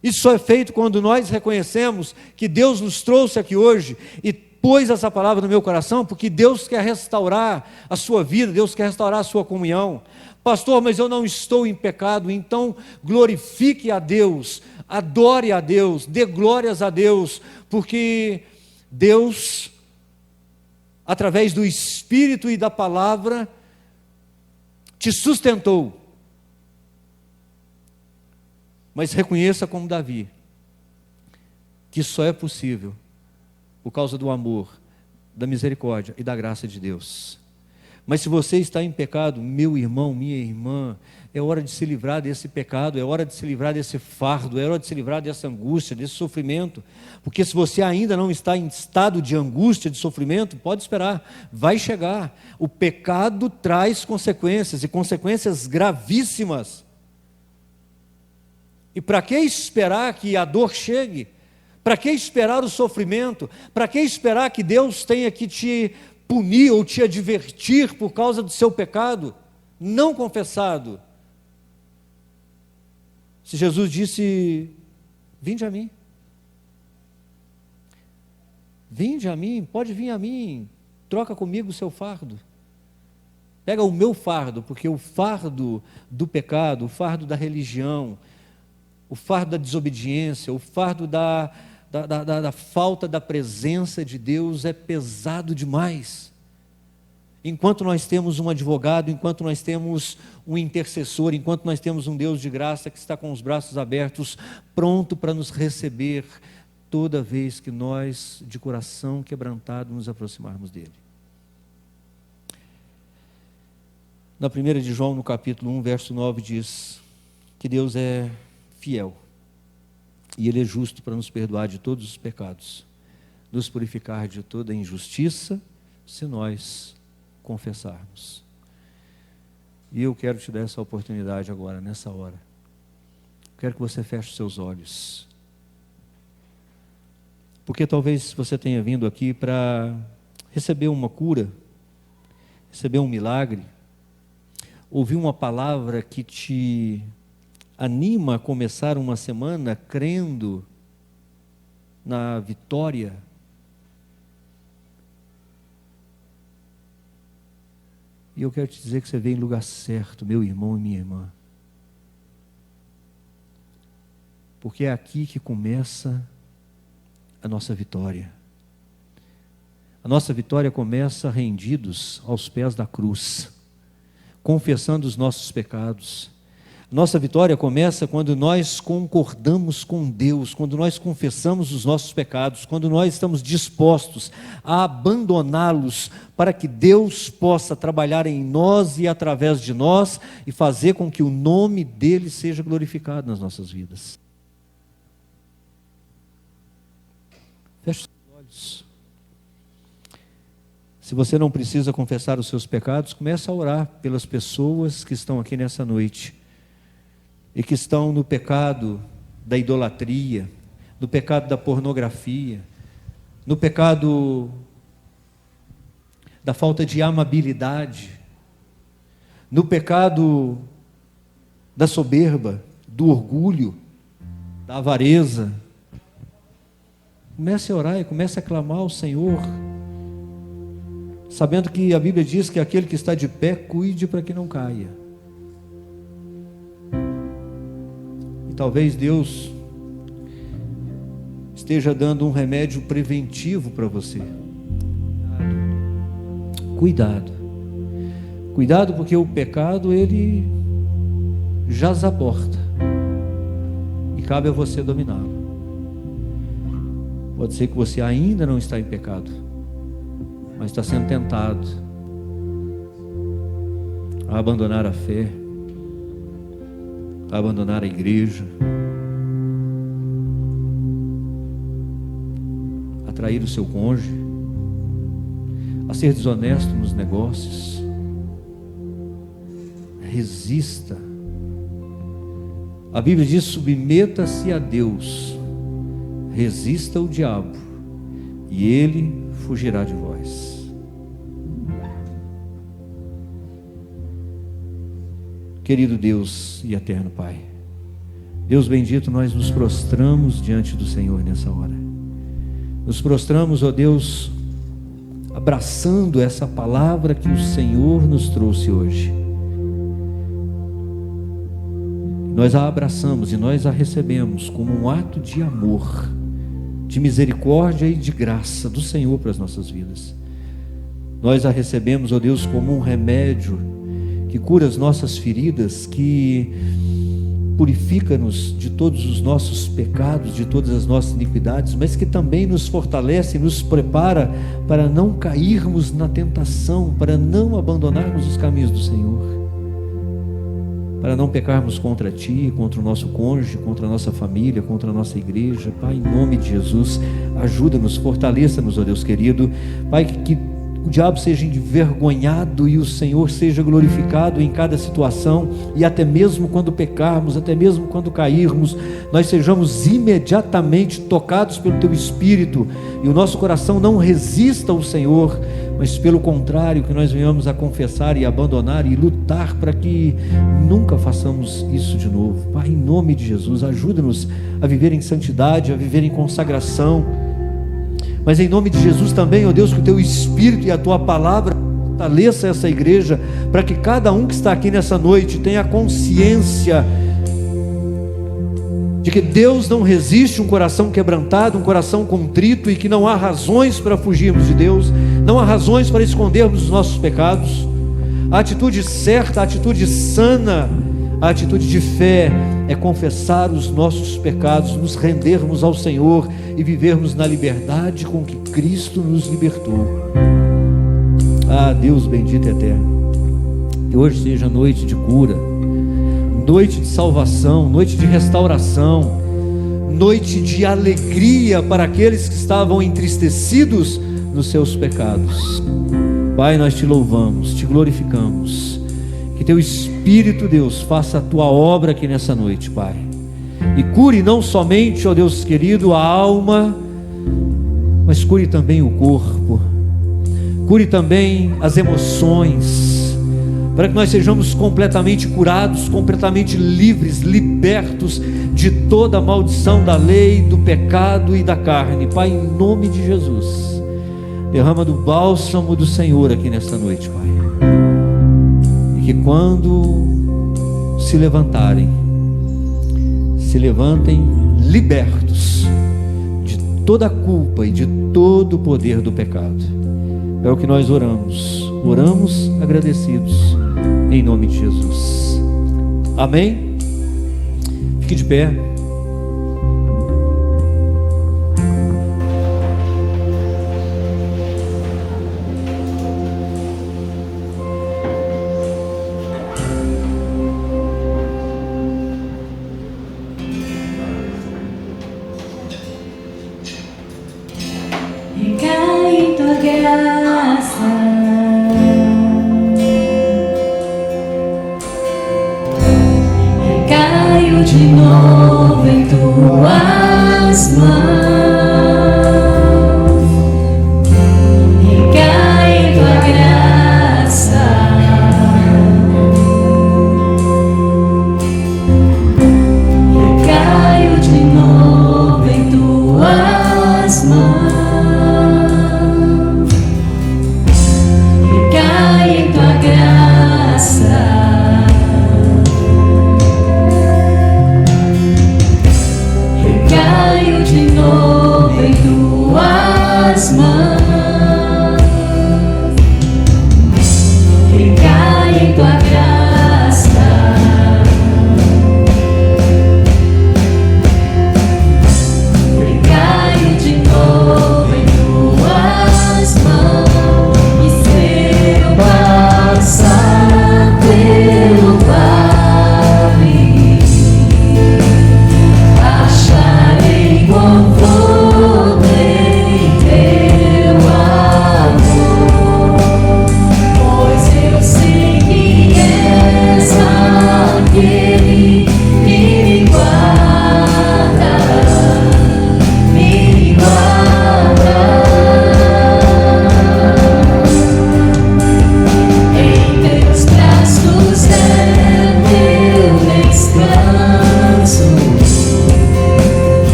Isso só é feito quando nós reconhecemos que Deus nos trouxe aqui hoje e pôs essa palavra no meu coração, porque Deus quer restaurar a sua vida, Deus quer restaurar a sua comunhão. Pastor, mas eu não estou em pecado. Então glorifique a Deus, adore a Deus, dê glórias a Deus, porque Deus, através do Espírito e da palavra, te sustentou. Mas reconheça como Davi, que só é possível por causa do amor, da misericórdia e da graça de Deus. Mas se você está em pecado, meu irmão, minha irmã, é hora de se livrar desse pecado, é hora de se livrar desse fardo, é hora de se livrar dessa angústia, desse sofrimento, porque se você ainda não está em estado de angústia, de sofrimento, pode esperar, vai chegar. O pecado traz consequências, e consequências gravíssimas. E para que esperar que a dor chegue? Para que esperar o sofrimento? Para que esperar que Deus tenha que te punir ou te advertir por causa do seu pecado não confessado? Se Jesus disse: vinde a mim, pode vir a mim, troca comigo o seu fardo, pega o meu fardo, porque o fardo do pecado, o fardo da religião, o fardo da desobediência, o fardo da falta da presença de Deus é pesado demais. enquanto nós temos um advogado, enquanto nós temos um intercessor, enquanto nós temos um Deus de graça que está com os braços abertos, pronto para nos receber toda vez que nós, de coração quebrantado, nos aproximarmos dele. Na 1 de João, no capítulo 1, verso 9, diz que Deus é fiel e Ele é justo para nos perdoar de todos os pecados, nos purificar de toda injustiça, se nós confessarmos. E eu quero te dar essa oportunidade agora, nessa hora. Quero que você feche os seus olhos, porque talvez você tenha vindo aqui para receber uma cura, receber um milagre, ouvir uma palavra que te anima a começar uma semana crendo na vitória. E eu quero te dizer que você veio em lugar certo, meu irmão e minha irmã. Porque é aqui que começa a nossa vitória. A nossa vitória começa rendidos aos pés da cruz, confessando os nossos pecados. Nossa vitória começa quando nós concordamos com Deus, quando nós confessamos os nossos pecados, quando nós estamos dispostos a abandoná-los para que Deus possa trabalhar em nós e através de nós e fazer com que o nome dele seja glorificado nas nossas vidas. Feche os olhos. Se você não precisa confessar os seus pecados, comece a orar pelas pessoas que estão aqui nessa noite e que estão no pecado da idolatria, no pecado da pornografia, no pecado da falta de amabilidade, no pecado da soberba, do orgulho, da avareza. Comece a orar e comece a clamar ao Senhor, sabendo que a Bíblia diz que aquele que está de pé, cuide para que não caia. E talvez Deus esteja dando um remédio preventivo para você. Cuidado. Cuidado, porque o pecado, ele jaz à porta e cabe a você dominá-lo. Pode ser que você ainda não está em pecado, mas está sendo tentado a abandonar a fé, a abandonar a igreja, a trair o seu cônjuge, a ser desonesto nos negócios. Resista. A Bíblia diz: submeta-se a Deus, resista o diabo e ele fugirá de vós. Querido Deus e eterno Pai, Deus bendito, nós nos prostramos diante do Senhor nessa hora. Nos prostramos, ó Deus, abraçando essa palavra que o Senhor nos trouxe hoje. Nós a abraçamos e nós a recebemos como um ato de amor, de misericórdia e de graça do Senhor para as nossas vidas. Nós a recebemos, ó Deus, como um remédio que cura as nossas feridas, que purifica-nos de todos os nossos pecados, de todas as nossas iniquidades, mas que também nos fortalece e nos prepara para não cairmos na tentação, para não abandonarmos os caminhos do Senhor, para não pecarmos contra Ti, contra o nosso cônjuge, contra a nossa família, contra a nossa igreja. Pai, em nome de Jesus, ajuda-nos, fortaleça-nos, ó Deus querido. Pai, que o diabo seja envergonhado e o Senhor seja glorificado em cada situação, e até mesmo quando pecarmos, até mesmo quando cairmos, nós sejamos imediatamente tocados pelo Teu Espírito e o nosso coração não resista ao Senhor, mas pelo contrário, que nós venhamos a confessar e abandonar e lutar para que nunca façamos isso de novo. Pai, em nome de Jesus, ajuda-nos a viver em santidade, a viver em consagração, mas em nome de Jesus também, ó Deus, que o Teu Espírito e a Tua Palavra fortaleça essa igreja, para que cada um que está aqui nessa noite tenha consciência de que Deus não resiste um coração quebrantado, um coração contrito, e que não há razões para fugirmos de Deus, Não há razões para escondermos os nossos pecados. A atitude certa, a atitude sana, a atitude de fé é confessar os nossos pecados, nos rendermos ao Senhor e vivermos na liberdade com que Cristo nos libertou. Ah, Deus bendito e eterno, que hoje seja noite de cura, noite de salvação, noite de restauração, noite de alegria para aqueles que estavam entristecidos nos seus pecados. Pai, nós te louvamos, te glorificamos. Que teu Espírito, Deus, faça a tua obra aqui nessa noite, Pai. E cure não somente, ó Deus querido, a alma, mas cure também o corpo. Cure também as emoções, para que nós sejamos completamente curados, completamente livres, libertos de toda a maldição da lei, do pecado e da carne. Pai, em nome de Jesus, derrama do bálsamo do Senhor aqui nesta noite, Pai. E que quando se levantarem, se levantem libertos de toda a culpa e de todo o poder do pecado. É o que nós oramos agradecidos, em nome de Jesus. Amém? Fique de pé. Recai em tua graça, recaio de novo em tuas mãos, recai em tua graça, recaio de novo em tuas mãos.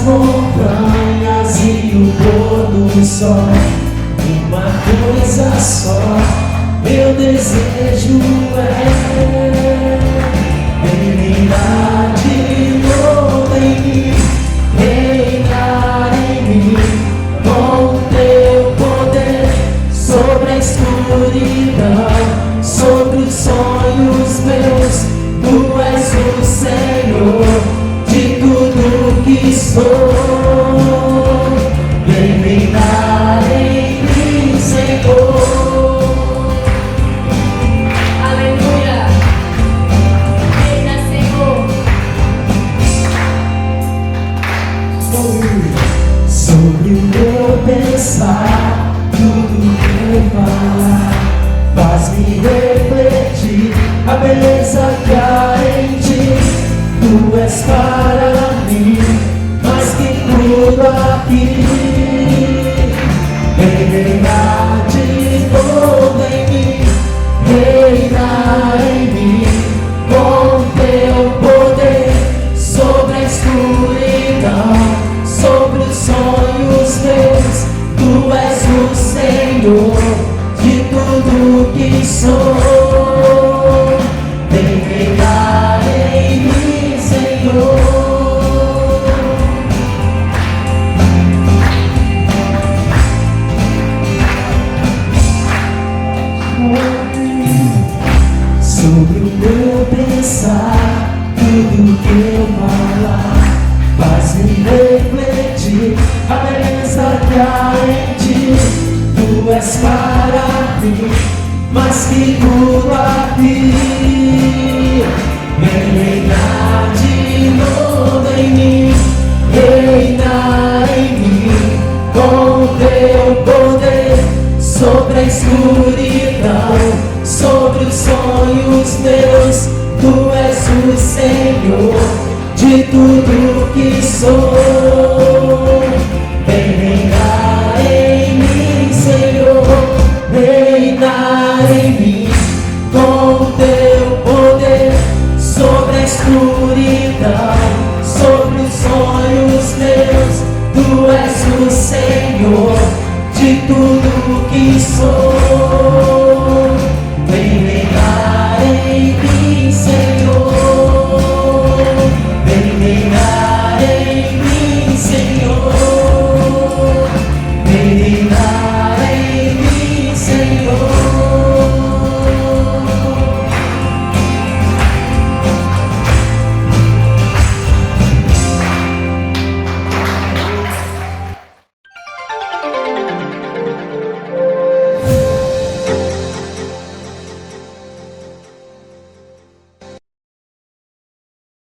montanhas e o pôr do sol, uma coisa só, meu desejo é reinar de novo em mim, reinar em mim, com teu poder sobre a escuridão, sobre os sonhos meus. Tu és o Senhor de tudo que sou. Vem reinar em mim, Senhor. Aleluia. Reina, Senhor. Sobre o meu pensar, tudo que eu falar, faz-me refletir a beleza que há em ti. Tu és para mim mais que tudo aqui. Vem reinar de novo em mim, reinar em mim, com teu poder sobre a escuridão, sobre os sonhos meus. Tu és o Senhor de tudo que sou. Vem reinar em mim, Senhor. Sobre o meu pensar, tudo que eu falar, faz-me refletir a beleza que há em ti. Tu és para mim mais que tudo aqui. Vem reinar de novo em mim, reinar em mim, com teu poder sobre a escuridão, sobre os sonhos meus. Tu és o Senhor de tudo que sou. Vem reinar em mim, Senhor, reinar em mim, com teu poder sobre a escuridão, sobre os sonhos meus. Tu és o Senhor de tudo que sou. Vem reinar em mim, Senhor. Vem reinar em mim, Senhor. Vem reinar em mim, Senhor.